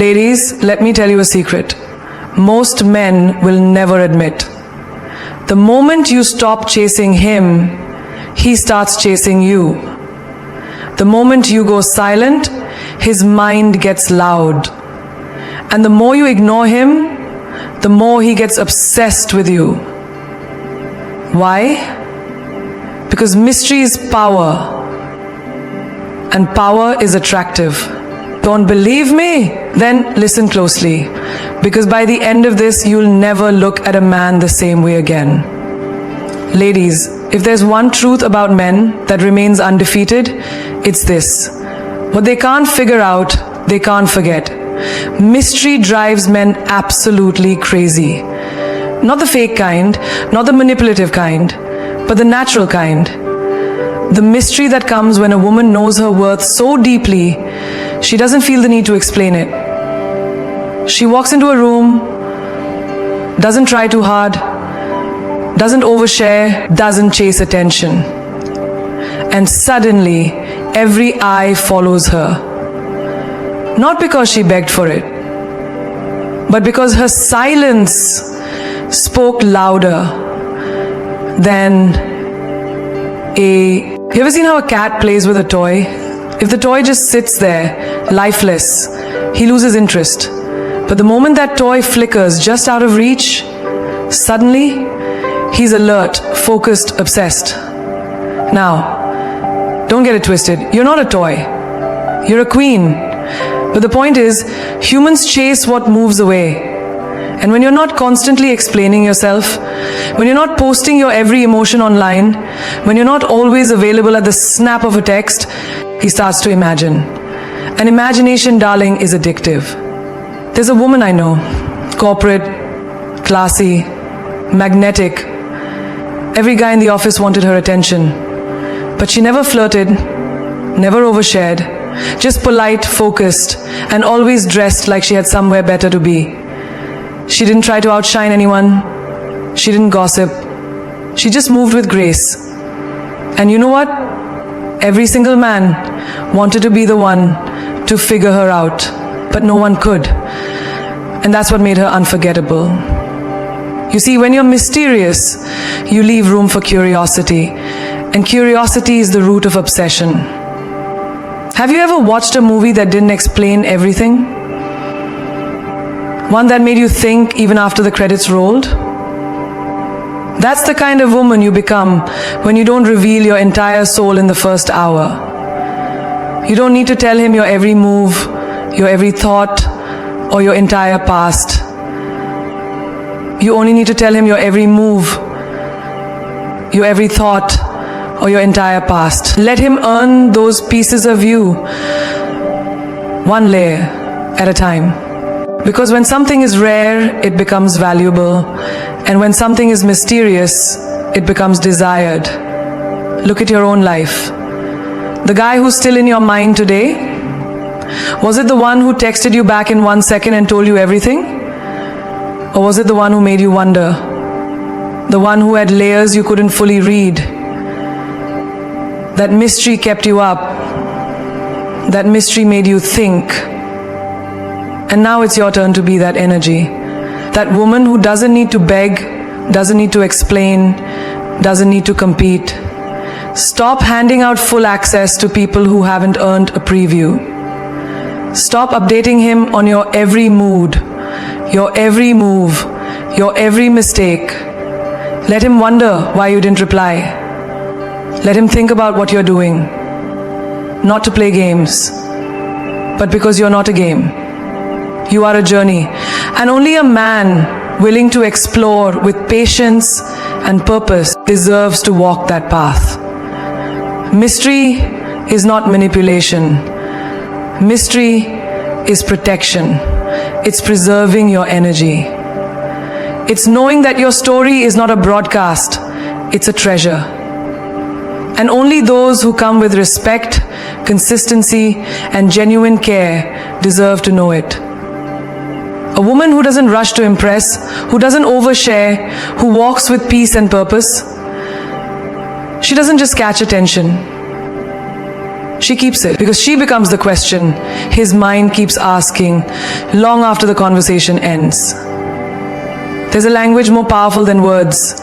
Ladies, let me tell you a secret. Most men will never admit. The moment you stop chasing him, he starts chasing you. The moment you go silent, his mind gets loud. And the more you ignore him, the more he gets obsessed with you. Why? Because mystery is power. And power is attractive. Don't believe me? Then listen closely. Because by the end of this, you'll never look at a man the same way again. Ladies, if there's one truth about men that remains undefeated, it's this. What they can't figure out, they can't forget. Mystery drives men absolutely crazy. Not the fake kind, not the manipulative kind, but the natural kind. The mystery that comes when a woman knows her worth so deeply, she doesn't feel the need to explain it. She walks into a room, doesn't try too hard, doesn't overshare, doesn't chase attention. And suddenly, every eye follows her. Not because she begged for it, but because her silence spoke louder than You ever seen how a cat plays with a toy? If the toy just sits there, lifeless, he loses interest. But the moment that toy flickers just out of reach, suddenly, he's alert, focused, obsessed. Now, don't get it twisted. You're not a toy. You're a queen. But the point is, humans chase what moves away. And when you're not constantly explaining yourself, when you're not posting your every emotion online, when you're not always available at the snap of a text, he starts to imagine. And imagination, darling, is addictive. There's a woman I know, corporate, classy, magnetic. Every guy in the office wanted her attention. But she never flirted, never overshared, just polite, focused, and always dressed like she had somewhere better to be. She didn't try to outshine anyone. She didn't gossip. She just moved with grace. And you know what? Every single man wanted to be the one to figure her out, but no one could. And that's what made her unforgettable. You see, when you're mysterious, you leave room for curiosity. And curiosity is the root of obsession. Have you ever watched a movie that didn't explain everything? One that made you think even after the credits rolled? That's the kind of woman you become when you don't reveal your entire soul in the first hour. You don't need to tell him your every move, your every thought, or your entire past. You only need to tell him your every move, your every thought, or your entire past. Let him earn those pieces of you, one layer at a time. Because when something is rare, it becomes valuable. And when something is mysterious, it becomes desired. Look at your own life. The guy who's still in your mind today, was it the one who texted you back in 1 second and told you everything? Or was it the one who made you wonder? The one who had layers you couldn't fully read? That mystery kept you up. That mystery made you think. And now it's your turn to be that energy. That woman who doesn't need to beg, doesn't need to explain, doesn't need to compete. Stop handing out full access to people who haven't earned a preview. Stop updating him on your every mood, your every move, your every mistake. Let him wonder why you didn't reply. Let him think about what you're doing. Not to play games, but because you're not a game. You are a journey. And only a man willing to explore with patience and purpose deserves to walk that path. Mystery is not manipulation. Mystery is protection. It's preserving your energy. It's knowing that your story is not a broadcast, it's a treasure. And only those who come with respect, consistency, and genuine care deserve to know it. A woman who doesn't rush to impress, who doesn't overshare, who walks with peace and purpose, she doesn't just catch attention. She keeps it because she becomes the question his mind keeps asking long after the conversation ends. There's a language more powerful than words.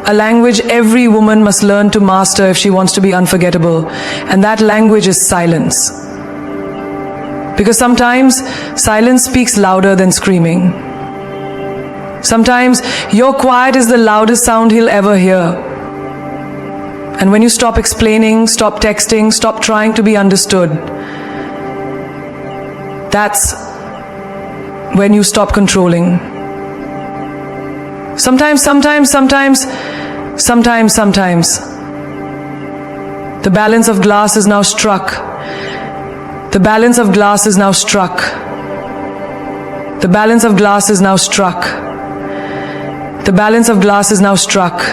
A language every woman must learn to master if she wants to be unforgettable. And that language is silence. Because sometimes silence speaks louder than screaming. Sometimes your quiet is the loudest sound he'll ever hear. And when you stop explaining, stop texting, stop trying to be understood, that's when you stop controlling. Sometimes, the balance of glass is now struck. The balance of glass is now struck. The balance of glass is now struck. The balance of glass is now struck.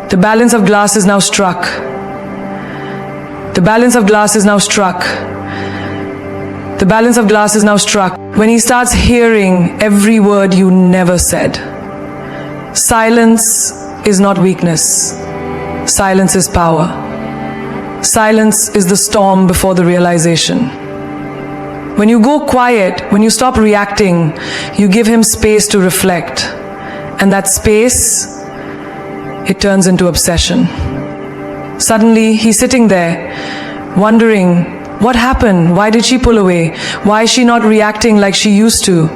The balance of glass is now struck. The balance of glass is now struck. The balance of glass is now struck. When he starts hearing every word you never said. Silence is not weakness. Silence is power. Silence is the storm before the realization. When you go quiet, when you stop reacting, you give him space to reflect. And that space, it turns into obsession. Suddenly, he's sitting there, wondering, what happened? Why did she pull away? Why is she not reacting like she used to?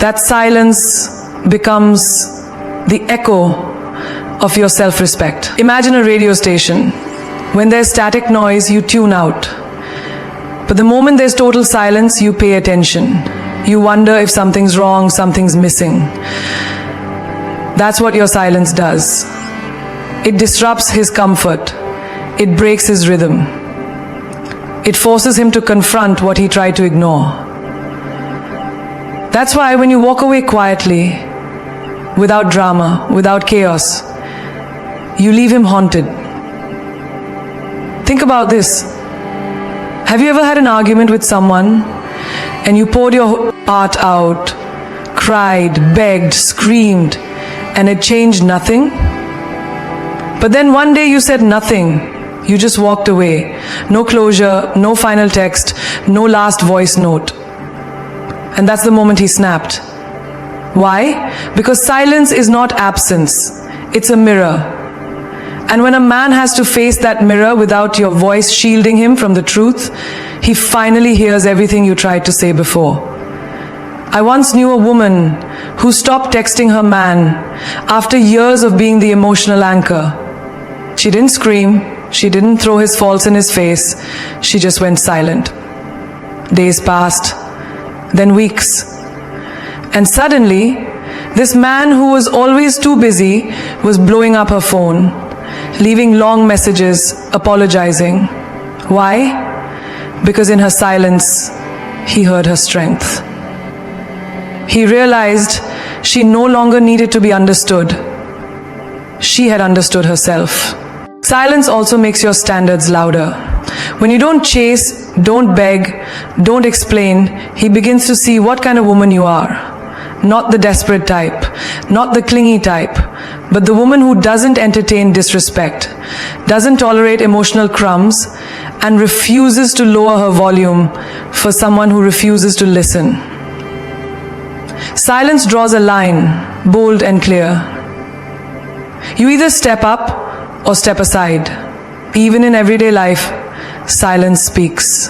That silence becomes the echo of your self-respect. Imagine a radio station. When there's static noise, you tune out. But the moment there's total silence, you pay attention. You wonder if something's wrong, something's missing. That's what your silence does. It disrupts his comfort. It breaks his rhythm. It forces him to confront what he tried to ignore. That's why when you walk away quietly, without drama, without chaos, you leave him haunted. Think about this. Have you ever had an argument with someone and you poured your heart out, cried, begged, screamed, and it changed nothing? But then one day you said nothing. You just walked away. No closure, no final text, no last voice note. And that's the moment he snapped. Why? Because silence is not absence. It's a mirror. And when a man has to face that mirror without your voice shielding him from the truth, he finally hears everything you tried to say before. I once knew a woman who stopped texting her man after years of being the emotional anchor. She didn't scream. She didn't throw his faults in his face. She just went silent. Days passed, then weeks. And suddenly, this man who was always too busy was blowing up her phone, leaving long messages, apologizing. Why? Because in her silence, he heard her strength. He realized she no longer needed to be understood. She had understood herself. Silence also makes your standards louder. When you don't chase, don't beg, don't explain, he begins to see what kind of woman you are. Not the desperate type, not the clingy type, but the woman who doesn't entertain disrespect, doesn't tolerate emotional crumbs, and refuses to lower her volume for someone who refuses to listen. Silence draws a line, bold and clear. You either step up or step aside. Even in everyday life, silence speaks.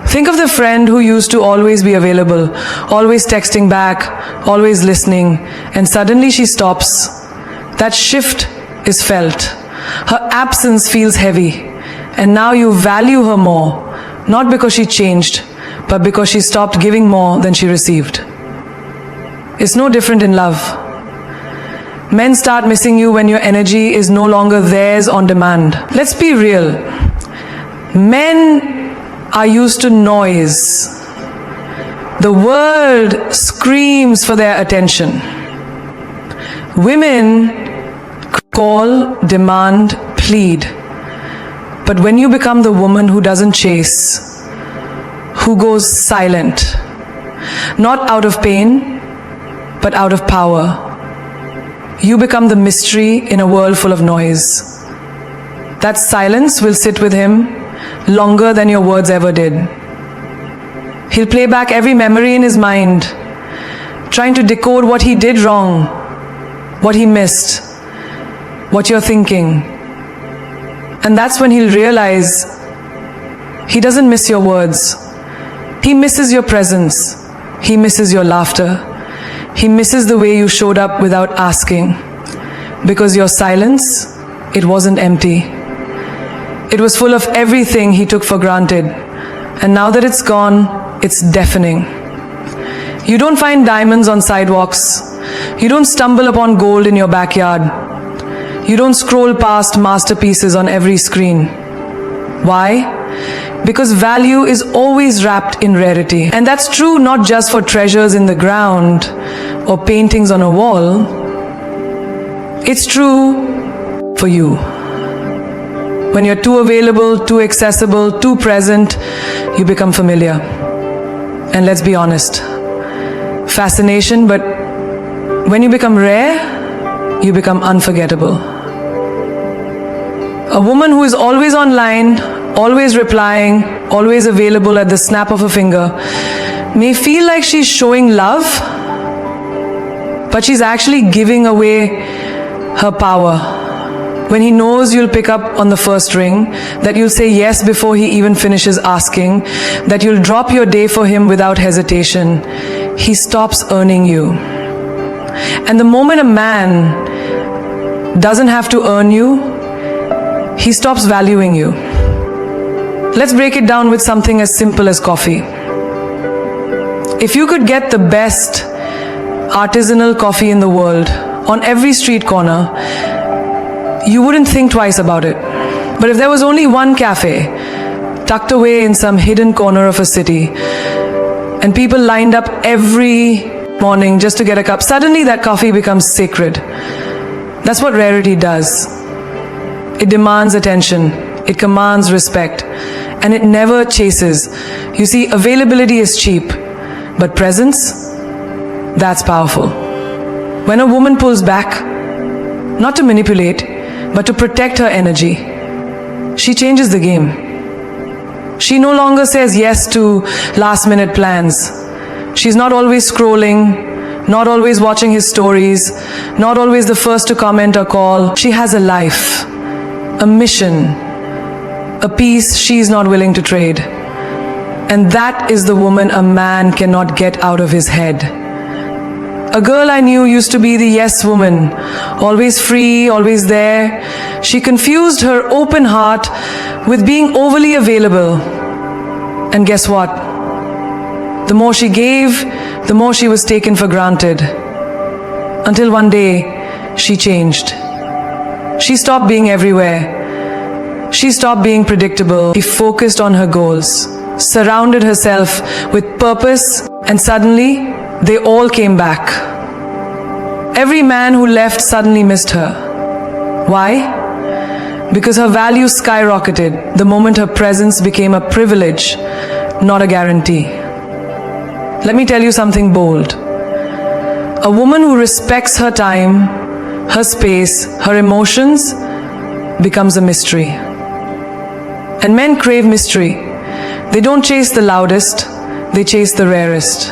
Think of the friend who used to always be available, always texting back, always listening, and suddenly she stops. That shift is felt. Her absence feels heavy, and now you value her more, not because she changed, but because she stopped giving more than she received. It's no different in love. Men start missing you when your energy is no longer theirs on demand. Let's be real. Men are used to noise. The world screams for their attention. Women call, demand, plead. But when you become the woman who doesn't chase, who goes silent, not out of pain, but out of power, you become the mystery in a world full of noise. That silence will sit with him longer than your words ever did. He'll play back every memory in his mind, trying to decode what he did wrong, what he missed, what you're thinking. And that's when he'll realize he doesn't miss your words. He misses your presence. He misses your laughter. He misses the way you showed up without asking. Because your silence, it wasn't empty. It was full of everything he took for granted. And now that it's gone, it's deafening. You don't find diamonds on sidewalks. You don't stumble upon gold in your backyard. You don't scroll past masterpieces on every screen. Why? Because value is always wrapped in rarity. And that's true not just for treasures in the ground or paintings on a wall. It's true for you. When you're too available, too accessible, too present, you become familiar. And let's be honest, fascination, but when you become rare, you become unforgettable. A woman who is always online, always replying, always available at the snap of a finger, may feel like she's showing love, but she's actually giving away her power. When he knows you'll pick up on the first ring, that you'll say yes before he even finishes asking, that you'll drop your day for him without hesitation, he stops earning you. And the moment a man doesn't have to earn you, he stops valuing you. Let's break it down with something as simple as coffee. If you could get the best artisanal coffee in the world on every street corner, you wouldn't think twice about it. But if there was only one cafe tucked away in some hidden corner of a city, and people lined up every morning just to get a cup, suddenly that coffee becomes sacred. That's what rarity does. It demands attention, it commands respect, and it never chases. You see, availability is cheap, but presence, that's powerful. When a woman pulls back, not to manipulate, but to protect her energy, she changes the game. She no longer says yes to last-minute plans. She's not always scrolling, not always watching his stories, not always the first to comment or call. She has a life, a mission, a piece she's not willing to trade. And that is the woman a man cannot get out of his head. A girl I knew used to be the yes woman, always free, always there. She confused her open heart with being overly available. And guess what? The more she gave, the more she was taken for granted. Until one day, she changed. She stopped being everywhere. She stopped being predictable. She focused on her goals, surrounded herself with purpose, and suddenly, they all came back. Every man who left suddenly missed her. Why? Because her value skyrocketed the moment her presence became a privilege, not a guarantee. Let me tell you something bold. A woman who respects her time, her space, her emotions, becomes a mystery. And men crave mystery. They don't chase the loudest, they chase the rarest.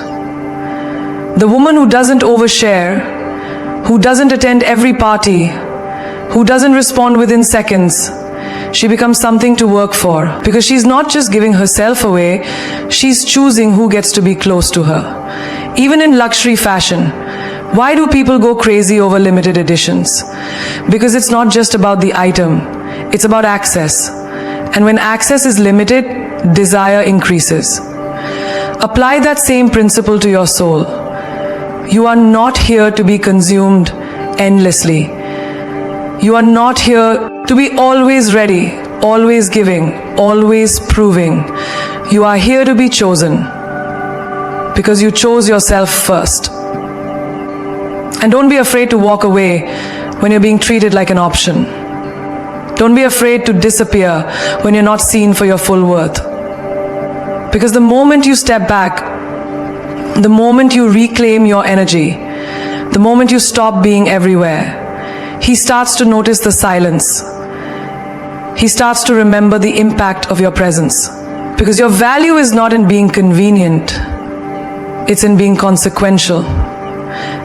The woman who doesn't overshare, who doesn't attend every party, who doesn't respond within seconds, she becomes something to work for. Because she's not just giving herself away, she's choosing who gets to be close to her. Even in luxury fashion, why do people go crazy over limited editions? Because it's not just about the item, it's about access. And when access is limited, desire increases. Apply that same principle to your soul. You are not here to be consumed endlessly. You are not here to be always ready, always giving, always proving. You are here to be chosen because you chose yourself first. And don't be afraid to walk away when you're being treated like an option. Don't be afraid to disappear when you're not seen for your full worth. Because the moment you step back, the moment you reclaim your energy, the moment you stop being everywhere, he starts to notice the silence. he starts to remember the impact of your presence. Because your value is not in being convenient, it's in being consequential.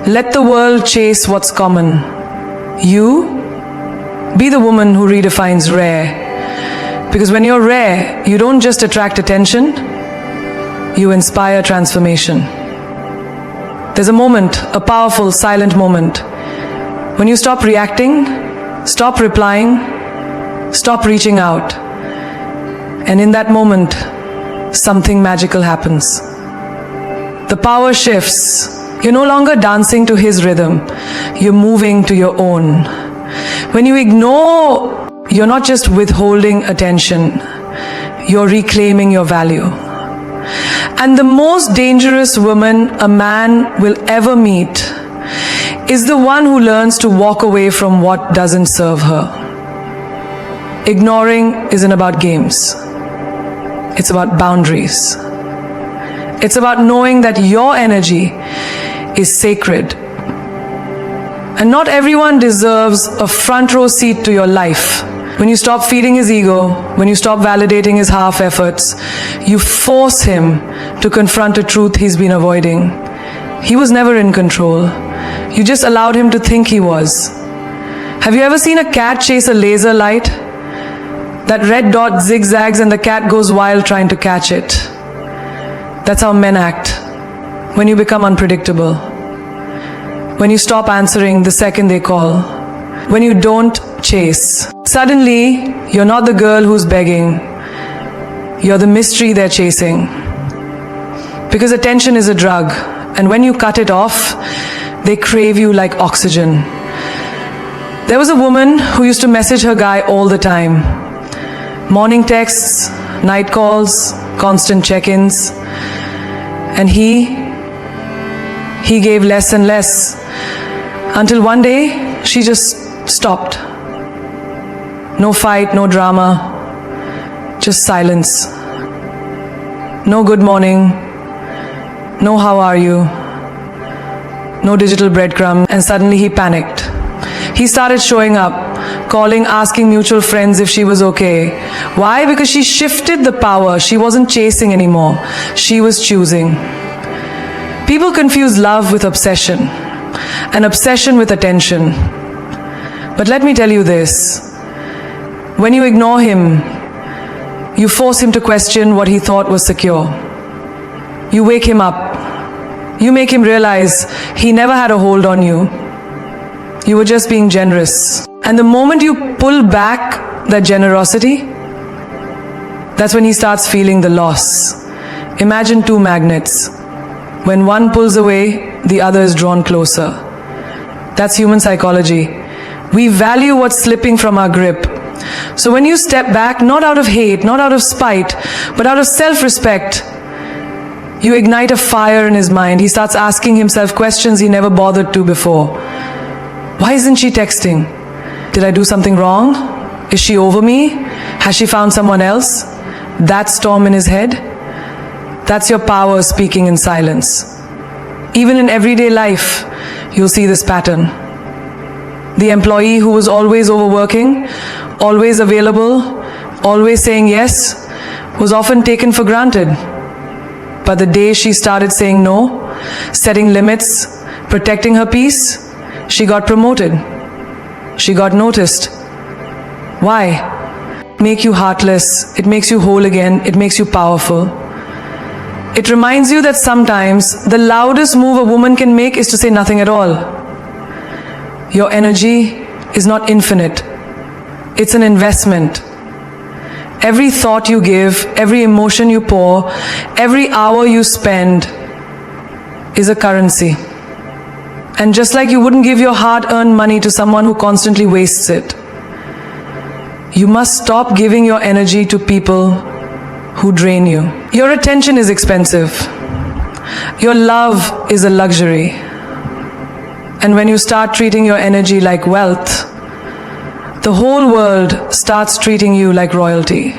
Let the world chase what's common. You be the woman who redefines rare. Because when you're rare, you don't just attract attention, you inspire transformation. There's a moment, a powerful, silent moment, when you stop reacting, stop replying, stop reaching out. And in that moment, something magical happens. The power shifts. You're no longer dancing to his rhythm. You're moving to your own. When you ignore, you're not just withholding attention. You're reclaiming your value. And the most dangerous woman a man will ever meet is the one who learns to walk away from what doesn't serve her. Ignoring isn't about games. It's about boundaries. It's about knowing that your energy is sacred. And not everyone deserves a front row seat to your life. When you stop feeding his ego, when you stop validating his half efforts, you force him to confront a truth he's been avoiding. He was never in control. You just allowed him to think he was. Have you ever seen a cat chase a laser light? That red dot zigzags and the cat goes wild trying to catch it. That's how men act. When you become unpredictable. When you stop answering the second they call. When you don't chase. Suddenly, you're not the girl who's begging. You're the mystery they're chasing. Because attention is a drug. And when you cut it off, they crave you like oxygen. There was a woman who used to message her guy all the time. Morning texts, night calls, constant check-ins. And he gave less and less. Until one day, she just stopped. No fight, no drama, just silence. No good morning, no how are you, no digital breadcrumb, and suddenly he panicked. He started showing up, calling, asking mutual friends if she was okay. Why? Because she shifted the power. She wasn't chasing anymore. She was choosing. People confuse love with obsession, and obsession with attention. But let me tell you this. When you ignore him, you force him to question what he thought was secure. You wake him up. You make him realize he never had a hold on you. You were just being generous. And the moment you pull back that generosity, that's when he starts feeling the loss. Imagine two magnets. When one pulls away, the other is drawn closer. That's human psychology. We value what's slipping from our grip. So when you step back, not out of hate, not out of spite, but out of self-respect, you ignite a fire in his mind. He starts asking himself questions he never bothered to before. Why isn't she texting? Did I do something wrong? Is she over me? Has she found someone else? That storm in his head? That's your power speaking in silence. Even in everyday life, you'll see this pattern. The employee who was always overworking, always available, always saying yes, was often taken for granted. But the day she started saying no, setting limits, protecting her peace, she got promoted. She got noticed. Why? Make you heartless. It makes you whole again. It makes you powerful. It reminds you that sometimes the loudest move a woman can make is to say nothing at all. Your energy is not infinite. It's an investment. Every thought you give, every emotion you pour, every hour you spend is a currency. And just like you wouldn't give your hard-earned money to someone who constantly wastes it, you must stop giving your energy to people who drain you. Your attention is expensive. Your love is a luxury. And when you start treating your energy like wealth, the whole world starts treating you like royalty.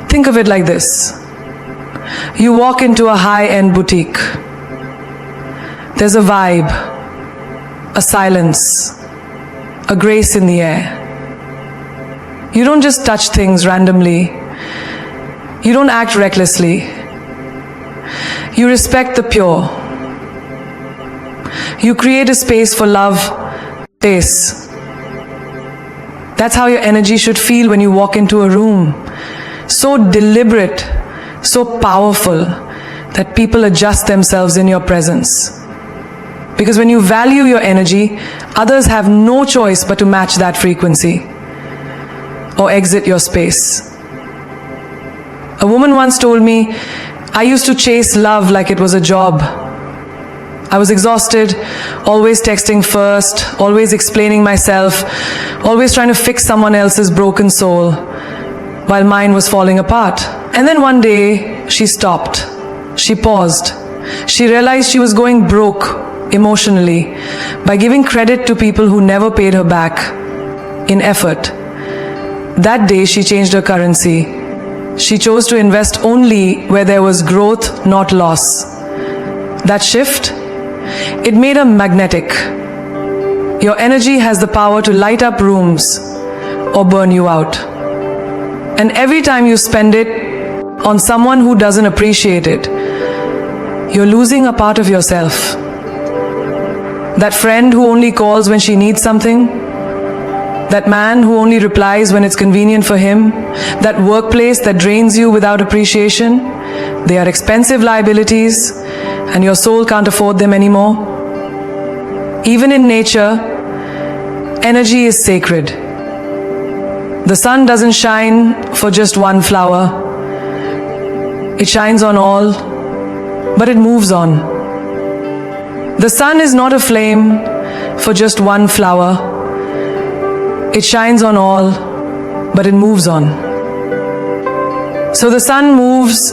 Think of it like this. You walk into a high-end boutique. There's a vibe, a silence, a grace in the air. You don't just touch things randomly. You don't act recklessly. You respect the pure. You create a space for love, space. That's how your energy should feel when you walk into a room. So deliberate, so powerful, that people adjust themselves in your presence. Because when you value your energy, others have no choice but to match that frequency or exit your space. A woman once told me, I used to chase love like it was a job. I was exhausted, always texting first, always explaining myself, always trying to fix someone else's broken soul, while mine was falling apart. And then one day, she stopped. She paused. She realized she was going broke emotionally by giving credit to people who never paid her back in effort. That day, she changed her currency. She chose to invest only where there was growth, not loss. That shift, it made her magnetic. Your energy has the power to light up rooms or burn you out. And every time you spend it on someone who doesn't appreciate it, you're losing a part of yourself. That friend who only calls when she needs something, that man who only replies when it's convenient for him, that workplace that drains you without appreciation, they are expensive liabilities and your soul can't afford them anymore. Even in nature, energy is sacred. The sun doesn't shine for just one flower. It shines on all, but it moves on. The sun is not a flame for just one flower. It shines on all, but it moves on. So the sun moves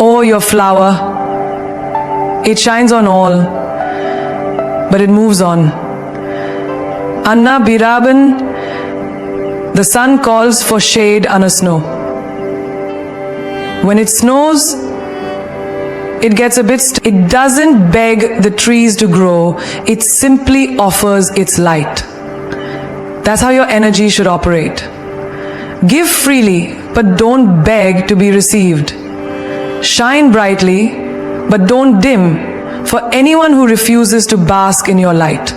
o'er your flower. It shines on all, but it moves on. Anna Biraban, the sun calls for shade on a snow. When it snows, it gets a bit it doesn't beg the trees to grow, it simply offers its light. That's how your energy should operate. Give freely, but don't beg to be received. Shine brightly, but don't dim for anyone who refuses to bask in your light.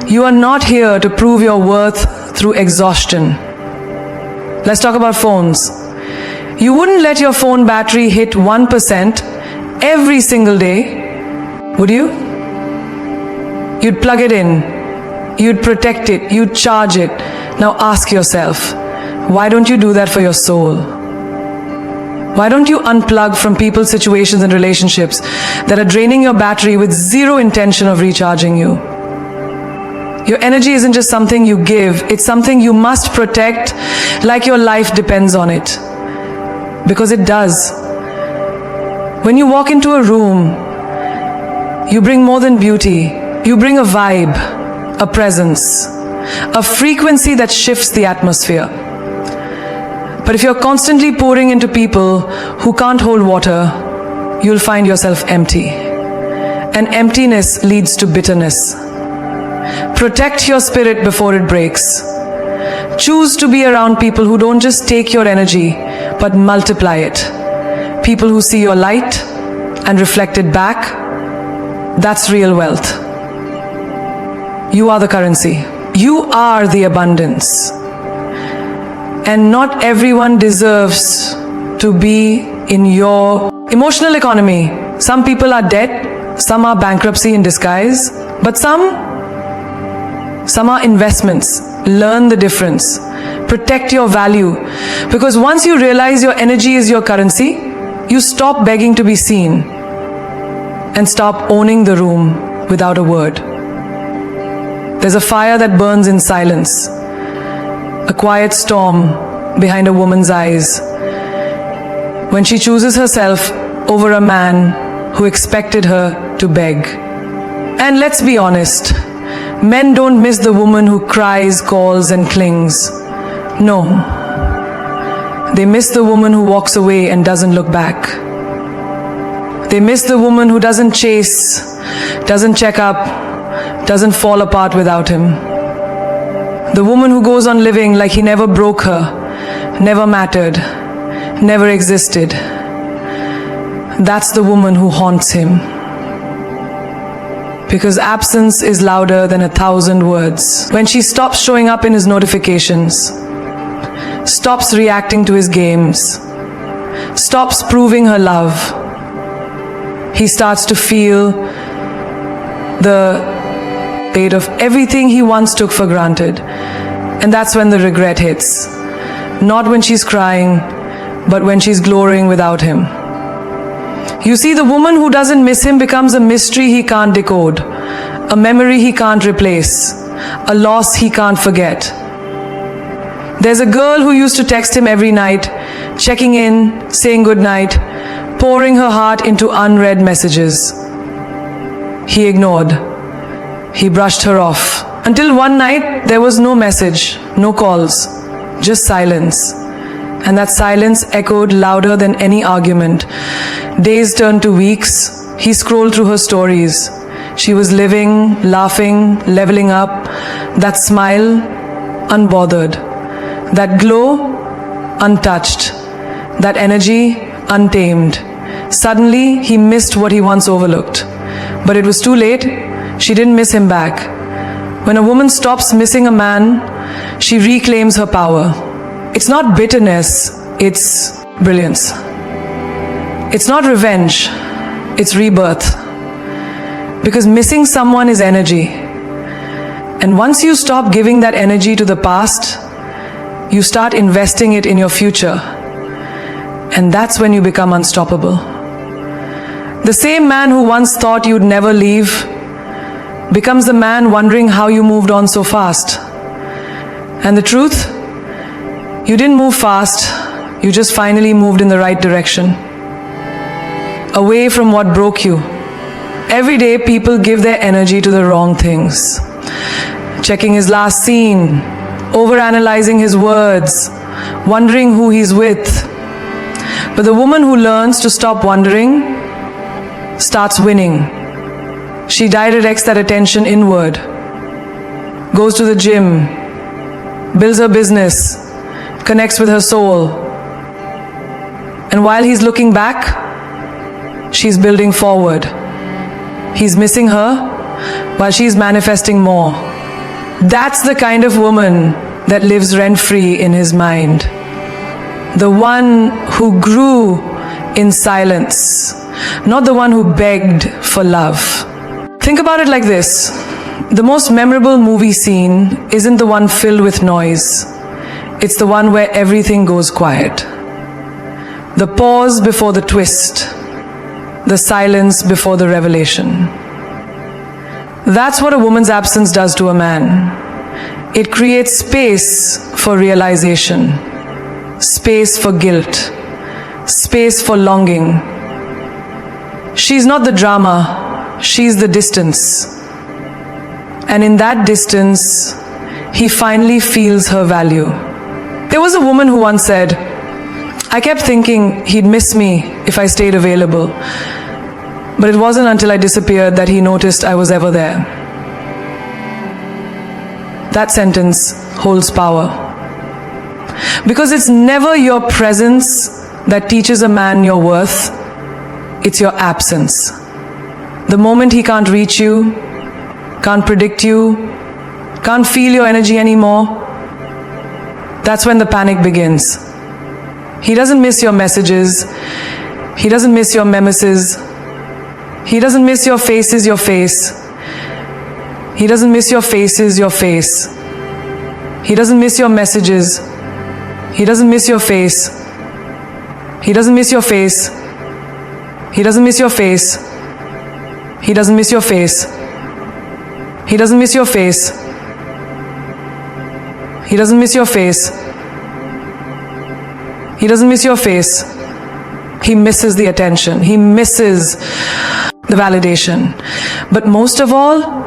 You are not here to prove your worth through exhaustion. Let's talk about phones. You wouldn't let your phone battery hit 1% every single day, would you? You'd plug it in. You'd protect it, you'd charge it. Now ask yourself, why don't you do that for your soul? Why don't you unplug from people, situations, and relationships that are draining your battery with zero intention of recharging you? Your energy isn't just something you give, it's something you must protect like your life depends on it. Because it does. When you walk into a room, you bring more than beauty, you bring a vibe, a presence, a frequency that shifts the atmosphere. But if you're constantly pouring into people who can't hold water, you'll find yourself empty. And emptiness leads to bitterness. Protect your spirit before it breaks. Choose to be around people who don't just take your energy, but multiply it. People who see your light and reflect it back. That's real wealth. You are the currency. You are the abundance. And not everyone deserves to be in your emotional economy. Some people are dead, some are bankruptcy in disguise, but some are investments. Learn the difference. Protect your value. Because once you realize your energy is your currency, you stop begging to be seen and stop owning the room without a word. There's a fire that burns in silence, a quiet storm behind a woman's eyes, when she chooses herself over a man who expected her to beg. And let's be honest, men don't miss the woman who cries, calls, and clings. No. They miss the woman who walks away and doesn't look back. They miss the woman who doesn't chase, doesn't check up, doesn't fall apart without him. The woman who goes on living like he never broke her, never mattered, never existed. That's the woman who haunts him. Because absence is louder than 1,000 words. When she stops showing up in his notifications, stops reacting to his games, stops proving her love, he starts to feel the weight of everything he once took for granted. And that's when the regret hits. Not when she's crying, but when she's glorying without him. You see, the woman who doesn't miss him becomes a mystery he can't decode, a memory he can't replace, a loss he can't forget. There's a girl who used to text him every night, checking in, saying goodnight, pouring her heart into unread messages. He ignored. He brushed her off. Until one night, there was no message, no calls, just silence. And that silence echoed louder than any argument. Days turned to weeks. He scrolled through her stories. She was living, laughing, leveling up. That smile, unbothered. That glow, untouched. That energy, untamed. Suddenly, he missed what he once overlooked. But it was too late. She didn't miss him back. When a woman stops missing a man, she reclaims her power. It's not bitterness, it's brilliance. It's not revenge, it's rebirth. Because missing someone is energy. And once you stop giving that energy to the past, you start investing it in your future. And that's when you become unstoppable. The same man who once thought you'd never leave becomes the man wondering how you moved on so fast. And the truth? You didn't move fast, you just finally moved in the right direction. Away from what broke you. Every day people give their energy to the wrong things. Checking his last scene, overanalyzing his words, wondering who he's with. But the woman who learns to stop wondering starts winning. She redirects that attention inward, goes to the gym, builds her business, connects with her soul. And while he's looking back, she's building forward. He's missing her while she's manifesting more. That's the kind of woman that lives rent-free in his mind. The one who grew in silence, not the one who begged for love. Think about it like this. The most memorable movie scene isn't the one filled with noise. It's the one where everything goes quiet. The pause before the twist. The silence before the revelation. That's what a woman's absence does to a man. It creates space for realization, space for guilt, space for longing. She's not the drama, she's the distance. And in that distance, he finally feels her value. There was a woman who once said, I kept thinking he'd miss me if I stayed available. But it wasn't until I disappeared that he noticed I was ever there. That sentence holds power. Because it's never your presence that teaches a man your worth. It's your absence. The moment he can't reach you, can't predict you, can't feel your energy anymore, that's when the panic begins. He doesn't miss your messages. He doesn't miss your memeses. He doesn't miss your faces, your face. He doesn't miss your faces, your face. He doesn't miss your messages. He doesn't miss your face. He doesn't miss your face. He doesn't miss your face. He doesn't miss your face. He doesn't miss your face. He doesn't miss your face. He doesn't miss your face. He misses the attention. He misses the validation. But most of all,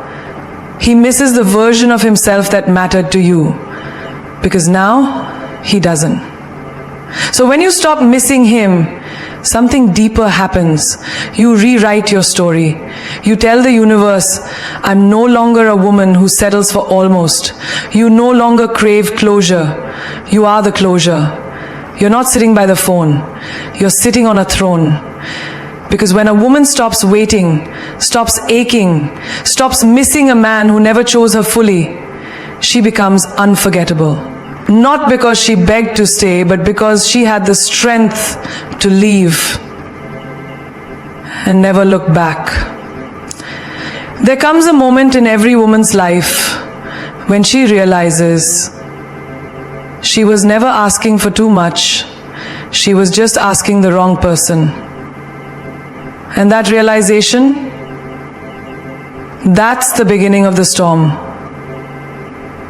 he misses the version of himself that mattered to you. Because now, he doesn't. So when you stop missing him, something deeper happens. You rewrite your story. You tell the universe, I'm no longer a woman who settles for almost. You no longer crave closure. You are the closure. You're not sitting by the phone. You're sitting on a throne. Because when a woman stops waiting, stops aching, stops missing a man who never chose her fully, she becomes unforgettable. Not because she begged to stay, but because she had the strength to leave and never look back. There comes a moment in every woman's life when she realizes she was never asking for too much. She was just asking the wrong person. And that realization, that's the beginning of the storm.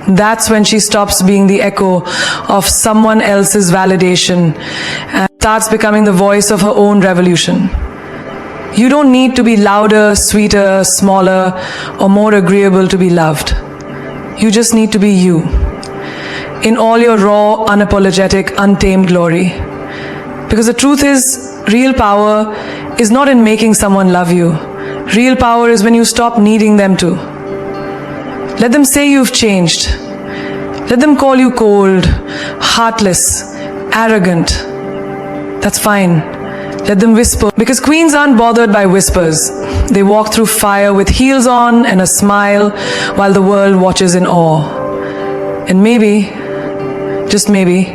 That's when she stops being the echo of someone else's validation and starts becoming the voice of her own revolution. You don't need to be louder, sweeter, smaller, or more agreeable to be loved. You just need to be you, in all your raw, unapologetic, untamed glory. Because the truth is, real power is not in making someone love you. Real power is when you stop needing them to. Let them say you've changed. Let them call you cold, heartless, arrogant. That's fine. Let them whisper. Because queens aren't bothered by whispers. They walk through fire with heels on and a smile while the world watches in awe. And maybe, just maybe,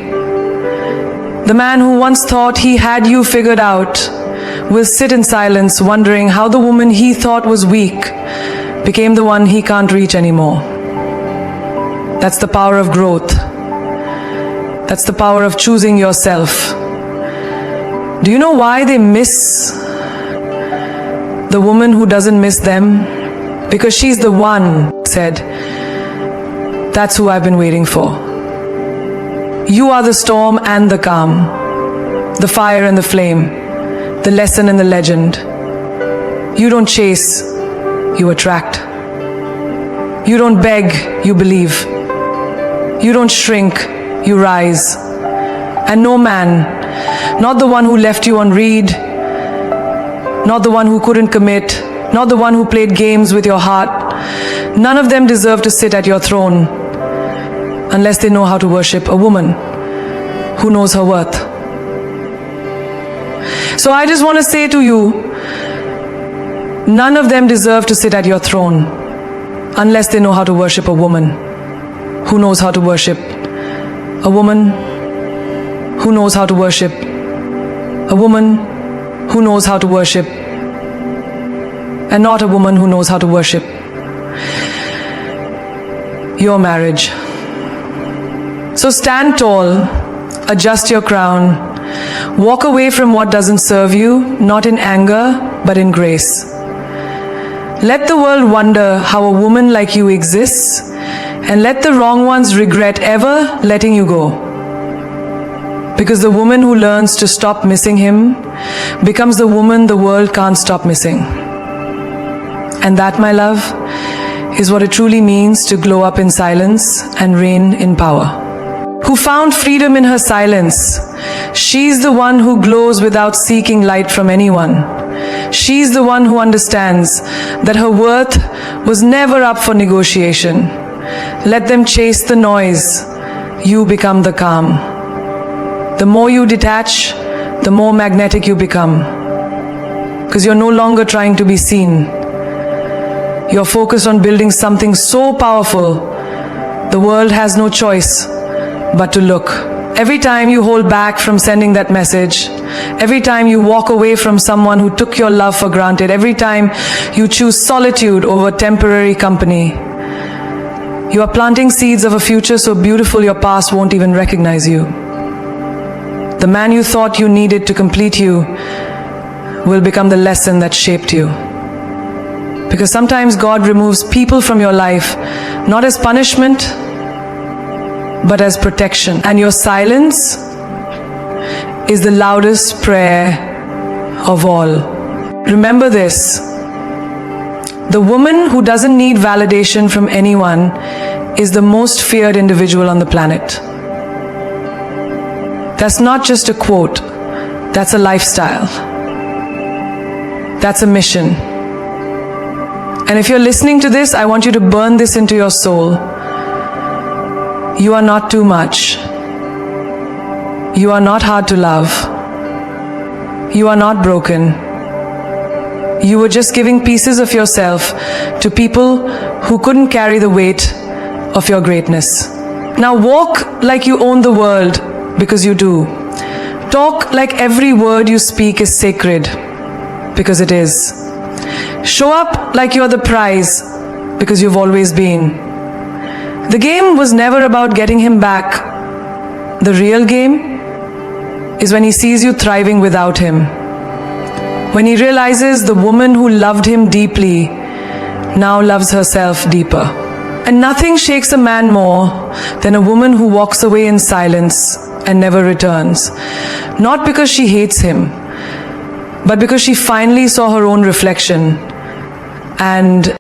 the man who once thought he had you figured out will sit in silence wondering how the woman he thought was weak became the one he can't reach anymore. That's the power of growth. That's the power of choosing yourself. Do you know why they miss the woman who doesn't miss them? Because she's the one who said, that's who I've been waiting for. You are the storm and the calm, the fire and the flame, the lesson and the legend. You don't chase, you attract. You don't beg, you believe. You don't shrink, you rise. And no man, not the one who left you on read, not the one who couldn't commit, not the one who played games with your heart, none of them deserve to sit at your throne unless they know how to worship a woman who knows her worth. So I just want to say to you, none of them deserve to sit at your throne unless they know how to worship a woman who knows how to worship. A woman who knows how to worship. A woman who knows how to worship. And not a woman who knows how to worship your marriage. So stand tall, adjust your crown, walk away from what doesn't serve you, not in anger, but in grace. Let the world wonder how a woman like you exists, and let the wrong ones regret ever letting you go. Because the woman who learns to stop missing him becomes the woman the world can't stop missing. And that, my love, is what it truly means to glow up in silence and reign in power. Who found freedom in her silence. She's the one who glows without seeking light from anyone. She's the one who understands that her worth was never up for negotiation. Let them chase the noise. You become the calm. The more you detach, the more magnetic you become. Because you're no longer trying to be seen. You're focused on building something so powerful, the world has no choice but to look. Every time you hold back from sending that message, every time you walk away from someone who took your love for granted, every time you choose solitude over temporary company, you are planting seeds of a future so beautiful your past won't even recognize you. The man you thought you needed to complete you will become the lesson that shaped you. Because sometimes God removes people from your life, not as punishment, but as protection. And your silence is the loudest prayer of all. Remember this. The woman who doesn't need validation from anyone is the most feared individual on the planet. That's not just a quote. That's a lifestyle. That's a mission. And if you're listening to this, I want you to burn this into your soul. You are not too much. You are not hard to love. You are not broken. You were just giving pieces of yourself to people who couldn't carry the weight of your greatness. Now walk like you own the world, because you do. Talk like every word you speak is sacred, because it is. Show up like you're the prize, because you've always been. The game was never about getting him back. The real game is when he sees you thriving without him. When he realizes the woman who loved him deeply now loves herself deeper. And nothing shakes a man more than a woman who walks away in silence and never returns. Not because she hates him, but because she finally saw her own reflection and